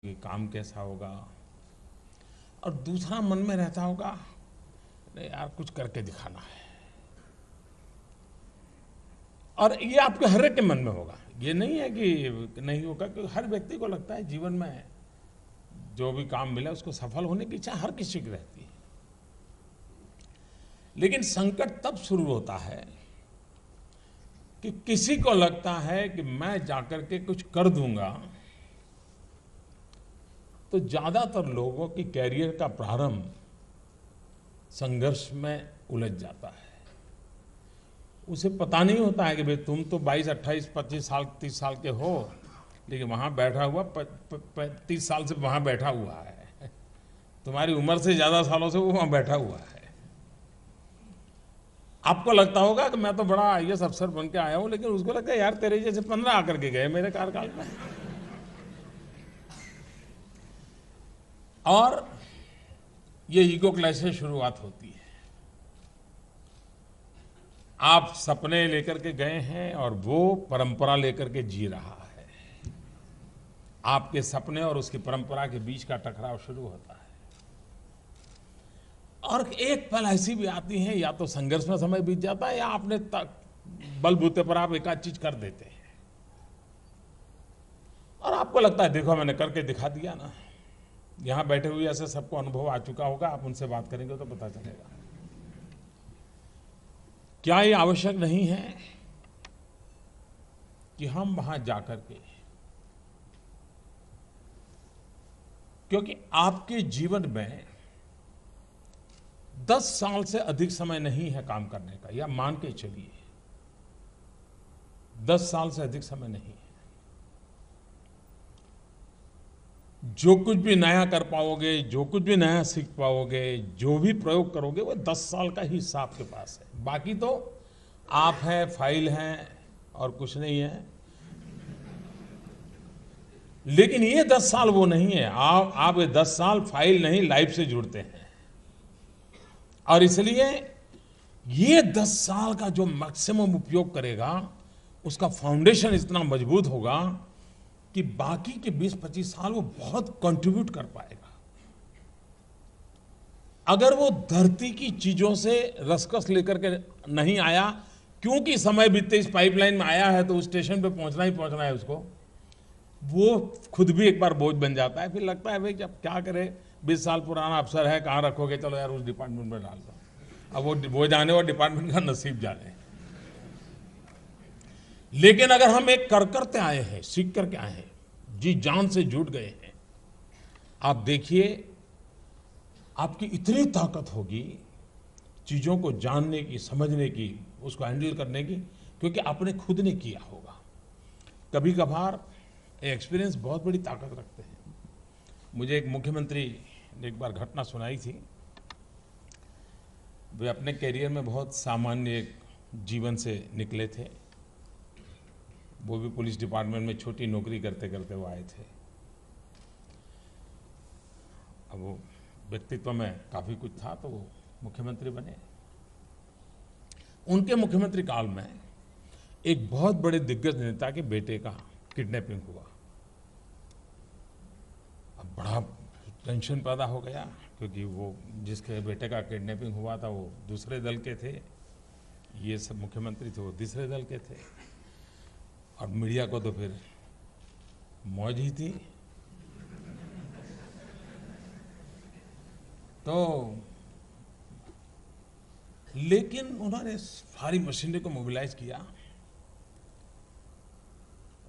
कि काम कैसा होगा। और दूसरा मन में रहता होगा, नहीं यार कुछ करके दिखाना है। और ये आपके हर एक के मन में होगा, ये नहीं है कि नहीं होगा, क्योंकि हर व्यक्ति को लगता है जीवन में जो भी काम मिला उसको सफल होने की इच्छा हर किसी की रहती है। लेकिन संकट तब शुरू होता है कि किसी को लगता है कि मैं जाकर के कुछ कर दूंगा, तो ज्यादातर लोगों की कैरियर का प्रारंभ संघर्ष में उलझ जाता है। उसे पता नहीं होता है कि भाई तुम तो 22, 28, 25 साल 30 साल के हो, लेकिन वहां बैठा हुआ 30 साल से वहां बैठा हुआ है, तुम्हारी उम्र से ज्यादा सालों से वो वहां बैठा हुआ है। आपको लगता होगा कि मैं तो बड़ा आईएएस अफसर बन के आया हूं, लेकिन उसको लगता है यार तेरे जैसे 15 आकर के गए मेरे कार्यकाल में। और ये ईगो क्लैश से शुरुआत होती है। आप सपने लेकर के गए हैं और वो परंपरा लेकर के जी रहा है। आपके सपने और उसकी परंपरा के बीच का टकराव शुरू होता है। और एक पल ऐसी भी आती है, या तो संघर्ष में समय बीत जाता है, या आपने बलबूते पर आप एक आध चीज कर देते हैं और आपको लगता है देखो मैंने करके दिखा दिया ना। यहां बैठे हुए ऐसे सबको अनुभव आ चुका होगा, आप उनसे बात करेंगे तो पता चलेगा। क्या ये आवश्यक नहीं है कि हम वहां जाकर के, क्योंकि आपके जीवन में 10 साल से अधिक समय नहीं है काम करने का, या मान के चलिए 10 साल से अधिक समय नहीं है। जो कुछ भी नया कर पाओगे, जो कुछ भी नया सीख पाओगे, जो भी प्रयोग करोगे, वो 10 साल का ही हिस्सा आपके पास है। बाकी तो आप हैं, फाइल हैं और कुछ नहीं है। लेकिन ये 10 साल वो नहीं है। आप ये 10 साल फाइल नहीं, लाइफ से जुड़ते हैं। और इसलिए ये 10 साल का जो मैक्सिमम उपयोग करेगा, उसका फाउंडेशन इतना मजबूत होगा कि बाकी के 20-25 साल वो बहुत कंट्रीब्यूट कर पाएगा। अगर वो धरती की चीजों से रसकस लेकर के नहीं आया, क्योंकि समय बीतते इस पाइपलाइन में आया है तो उस स्टेशन पे पहुंचना ही पहुंचना है उसको, वो खुद भी एक बार बोझ बन जाता है। फिर लगता है भाई जब क्या करे, 20 साल पुराना अफसर है, कहाँ रखोगे, चलो यार उस डिपार्टमेंट में डाल दो। अब वो जाने और डिपार्टमेंट का नसीब जाने। लेकिन अगर हम एक कर करते आए हैं, सीख करके आए हैं, जी जान से जुट गए हैं, आप देखिए आपकी इतनी ताकत होगी चीजों को जानने की, समझने की, उसको हैंडल करने की, क्योंकि आपने खुद ने किया होगा। कभी कभार एक्सपीरियंस बहुत बड़ी ताकत रखते हैं। मुझे एक मुख्यमंत्री ने एक बार घटना सुनाई थी। वे अपने करियर में बहुत सामान्य एक जीवन से निकले थे। वो भी पुलिस डिपार्टमेंट में छोटी नौकरी करते करते वो आए थे। अब वो व्यक्तित्व में काफ़ी कुछ था, तो वो मुख्यमंत्री बने। उनके मुख्यमंत्री काल में एक बहुत बड़े दिग्गज नेता के बेटे का किडनैपिंग हुआ। अब बड़ा टेंशन पैदा हो गया, क्योंकि वो जिसके बेटे का किडनैपिंग हुआ था वो दूसरे दल के थे, ये सब मुख्यमंत्री थे वो तीसरे दल के थे। और मीडिया को तो फिर मौज ही थी। तो लेकिन उन्होंने सारी मशीनरी को मोबिलाइज किया।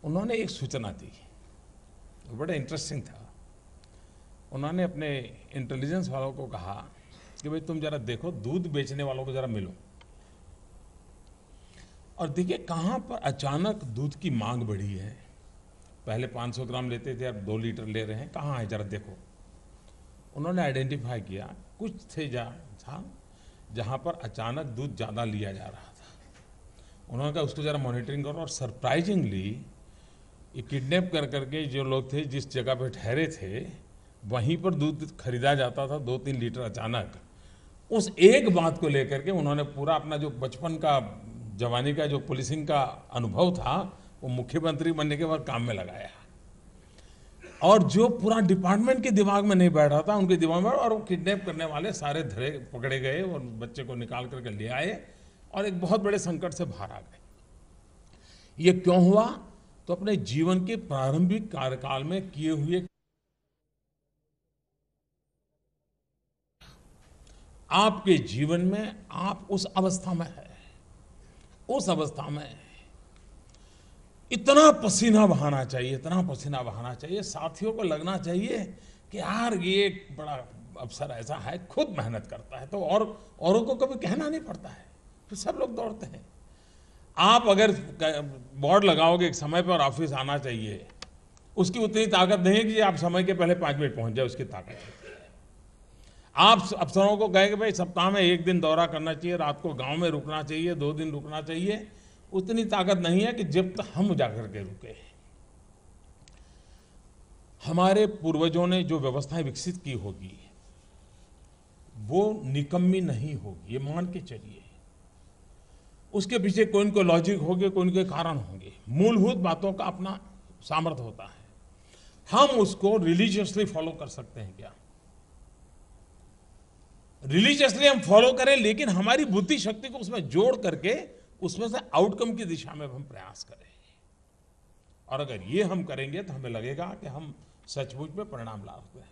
उन्होंने एक सूचना दी, बड़ा इंटरेस्टिंग था। उन्होंने अपने इंटेलिजेंस वालों को कहा कि भाई तुम जरा देखो, दूध बेचने वालों को जरा मिलो और देखिए कहाँ पर अचानक दूध की मांग बढ़ी है। पहले 500 ग्राम लेते थे, अब 2 लीटर ले रहे हैं, कहाँ है जरा देखो। उन्होंने आइडेंटिफाई किया कुछ थे जहाँ पर अचानक दूध ज़्यादा लिया जा रहा था। उन्होंने कहा उसको जरा मॉनिटरिंग करो। और सरप्राइजिंगली ये किडनैप कर करके जो लोग थे जिस जगह पर ठहरे थे, वहीं पर दूध खरीदा जाता था 2-3 लीटर अचानक। उस एक बात को लेकर के उन्होंने पूरा अपना जो बचपन का, जवानी का जो पुलिसिंग का अनुभव था, वो मुख्यमंत्री बनने के बाद काम में लगाया। और जो पूरा डिपार्टमेंट के दिमाग में नहीं बैठ रहा था उनके दिमाग में, और वो किडनैप करने वाले सारे धरे पकड़े गए और बच्चे को निकाल करके ले आए और एक बहुत बड़े संकट से बाहर आ गए। ये क्यों हुआ? तो अपने जीवन के प्रारंभिक कार्यकाल में किए हुए, आपके जीवन में आप उस अवस्था में है, उस अवस्था में इतना पसीना बहाना चाहिए, इतना पसीना बहाना चाहिए, साथियों को लगना चाहिए कि यार ये एक बड़ा अफसर ऐसा है, खुद मेहनत करता है, तो और औरों को कभी कहना नहीं पड़ता है, फिर सब लोग दौड़ते हैं। आप अगर बोर्ड लगाओगे एक समय पर ऑफिस आना चाहिए, उसकी उतनी ताकत नहीं है कि आप समय के पहले 5 मिनट पहुंच जाए, उसकी ताकत है। आप अफसरों को कहें कि भाई सप्ताह में 1 दिन दौरा करना चाहिए, रात को गांव में रुकना चाहिए, 2 दिन रुकना चाहिए, उतनी ताकत नहीं है कि जब तक हम जाकर के रुके। हमारे पूर्वजों ने जो व्यवस्थाएं विकसित की होगी वो निकम्मी नहीं होगी, ये मान के चलिए। उसके पीछे कोई इनको लॉजिक होंगे, कोई इनके कारण होंगे, मूलभूत बातों का अपना सामर्थ्य होता है। हम उसको रिलीजियसली फॉलो कर सकते हैं क्या? रिलीजियसली हम फॉलो करें, लेकिन हमारी बुद्धि शक्ति को उसमें जोड़ करके उसमें से आउटकम की दिशा में हम प्रयास करें। और अगर ये हम करेंगे तो हमें लगेगा कि हम सचमुच में परिणाम ला सकते हैं।